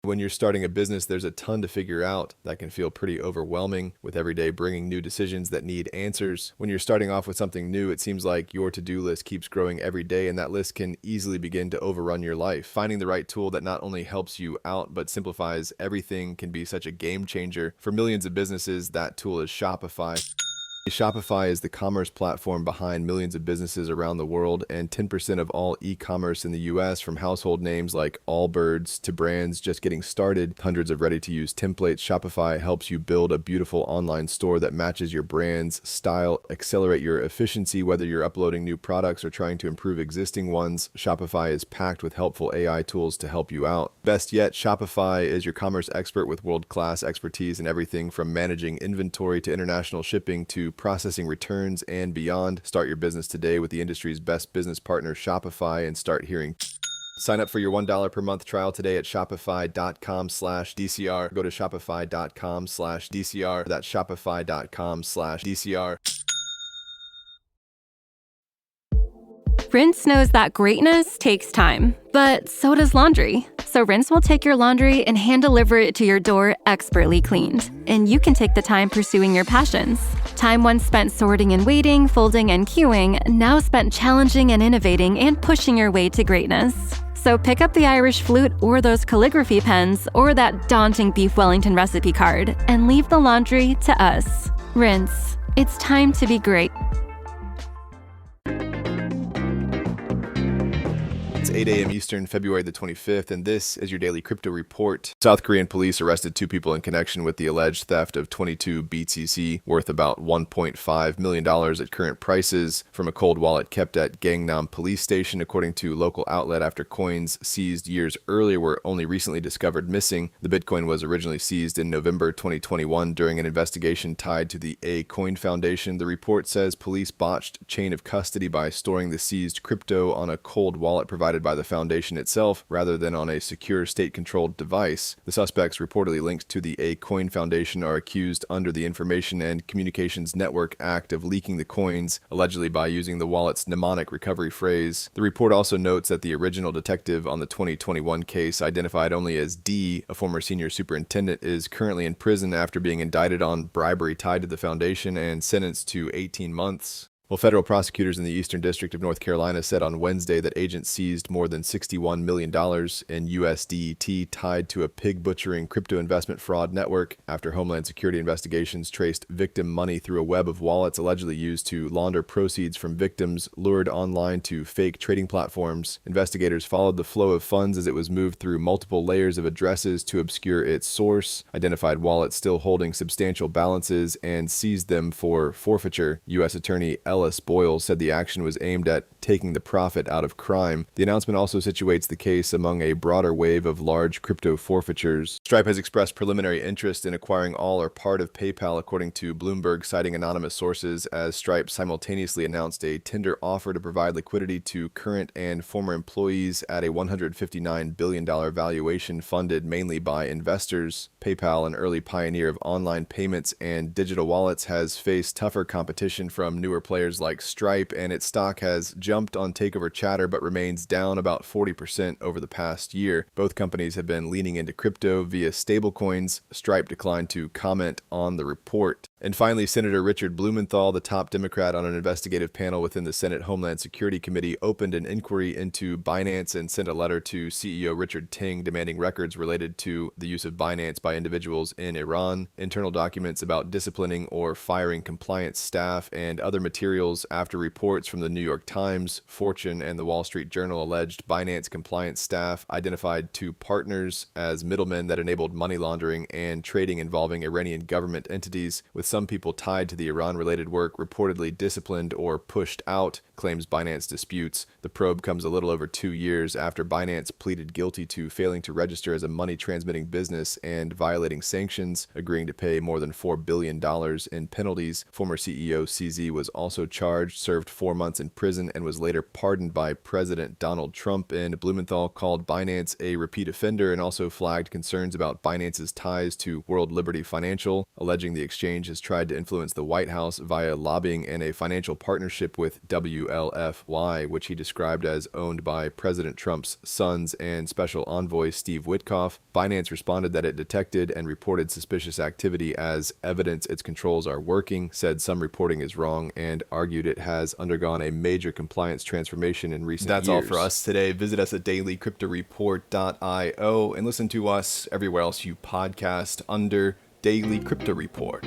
When you're starting a business, there's a ton to figure out that can feel pretty overwhelming, with every day bringing new decisions that need answers. When you're starting off with something new, it seems like your to-do list keeps growing every day, and that list can easily begin to overrun your life. Finding the right tool that not only helps you out but simplifies everything can be such a game changer. For millions of businesses, that tool is Shopify. Shopify is the commerce platform behind millions of businesses around the world, and 10% of all e-commerce in the US, from household names like Allbirds to brands just getting started, hundreds of ready-to-use templates. Shopify helps you build a beautiful online store that matches your brand's style, accelerate your efficiency, whether you're uploading new products or trying to improve existing ones. Shopify is packed with helpful AI tools to help you out. Best yet, Shopify is your commerce expert with world-class expertise in everything from managing inventory to international shipping to processing returns and beyond. Start your business today with the industry's best business partner, Shopify, and start hearing. Sign up for your $1 per month trial today at shopify.com/DCR. Go to shopify.com/DCR. That's shopify.com/DCR. Rinse knows that greatness takes time, but so does laundry. So Rinse will take your laundry and hand deliver it to your door expertly cleaned. And you can take the time pursuing your passions. Time once spent sorting and waiting, folding and queuing, now spent challenging and innovating and pushing your way to greatness. So pick up the Irish flute or those calligraphy pens or that daunting beef Wellington recipe card and leave the laundry to us. Rinse. It's time to be great. It's 8 a.m. Eastern, February the 25th, and this is your daily crypto report. South Korean police arrested 2 people in connection with the alleged theft of 22 BTC, worth about $1.5 million at current prices, from a cold wallet kept at Gangnam Police Station, according to local outlet, after coins seized years earlier were only recently discovered missing. The Bitcoin was originally seized in November 2021 during an investigation tied to the A Coin Foundation. The report says police botched chain of custody by storing the seized crypto on a cold wallet provided by the foundation itself rather than on a secure state-controlled device. The suspects, reportedly linked to the A Coin Foundation, are accused under the Information and Communications Network Act of leaking the coins, allegedly by using the wallet's mnemonic recovery phrase. The report also notes that the original detective on the 2021 case, identified only as D, a former senior superintendent, is currently in prison after being indicted on bribery tied to the foundation and sentenced to 18 months. Well, federal prosecutors in the Eastern District of North Carolina said on Wednesday that agents seized more than $61 million in USDT tied to a pig butchering crypto investment fraud network after Homeland Security investigations traced victim money through a web of wallets allegedly used to launder proceeds from victims lured online to fake trading platforms. Investigators followed the flow of funds as it was moved through multiple layers of addresses to obscure its source, identified wallets still holding substantial balances, and seized them for forfeiture. U.S. Attorney Ellis Boyle said the action was aimed at taking the profit out of crime. The announcement also situates the case among a broader wave of large crypto forfeitures. Stripe has expressed preliminary interest in acquiring all or part of PayPal, according to Bloomberg, citing anonymous sources, as Stripe simultaneously announced a tender offer to provide liquidity to current and former employees at a $159 billion valuation funded mainly by investors. PayPal, an early pioneer of online payments and digital wallets, has faced tougher competition from newer players like Stripe, and its stock has jumped on takeover chatter but remains down about 40% over the past year. Both companies have been leaning into crypto via stablecoins. Stripe declined to comment on the report. And finally, Senator Richard Blumenthal, the top Democrat on an investigative panel within the Senate Homeland Security Committee, opened an inquiry into Binance and sent a letter to CEO Richard Ting demanding records related to the use of Binance by individuals in Iran, internal documents about disciplining or firing compliance staff, and other materials after reports from the New York Times, Fortune, and the Wall Street Journal alleged Binance compliance staff identified 2 partners as middlemen that enabled money laundering and trading involving Iranian government entities, with some people tied to the Iran-related work reportedly disciplined or pushed out, claims Binance disputes. The probe comes a little over 2 years after Binance pleaded guilty to failing to register as a money-transmitting business and violating sanctions, agreeing to pay more than $4 billion in penalties. Former CEO CZ was also charged, served 4 months in prison, and was later pardoned by President Donald Trump. And Blumenthal called Binance a repeat offender and also flagged concerns about Binance's ties to World Liberty Financial, alleging the exchange has has tried to influence the White House via lobbying and a financial partnership with WLFY, which he described as owned by President Trump's sons and Special Envoy Steve Witkoff. Binance responded that it detected and reported suspicious activity as evidence its controls are working, said some reporting is wrong, and argued it has undergone a major compliance transformation in recent years. That's all for us today. Visit us at dailycryptoreport.io and listen to us everywhere else you podcast under Daily Crypto Report.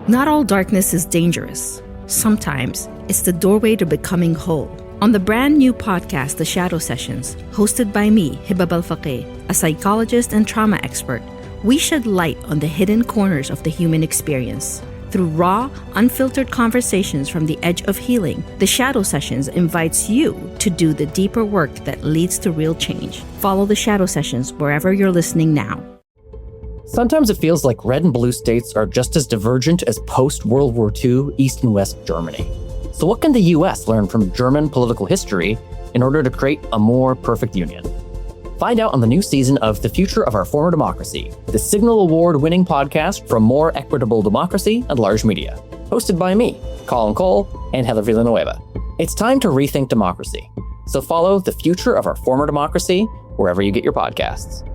Not all darkness is dangerous. Sometimes it's the doorway to becoming whole. On the brand new podcast, The Shadow Sessions, hosted by me, Hibab Al-Faqih, a psychologist and trauma expert, we shed light on the hidden corners of the human experience. Through raw, unfiltered conversations from the edge of healing, The Shadow Sessions invites you to do the deeper work that leads to real change. Follow The Shadow Sessions wherever you're listening now. Sometimes it feels like red and blue states are just as divergent as post-World War II East and West Germany. So what can the US learn from German political history in order to create a more perfect union? Find out on the new season of The Future of Our Former Democracy, the Signal Award-winning podcast for more equitable democracy and large media. Hosted by me, Colin Cole, and Heather Villanueva. It's time to rethink democracy. So follow The Future of Our Former Democracy wherever you get your podcasts.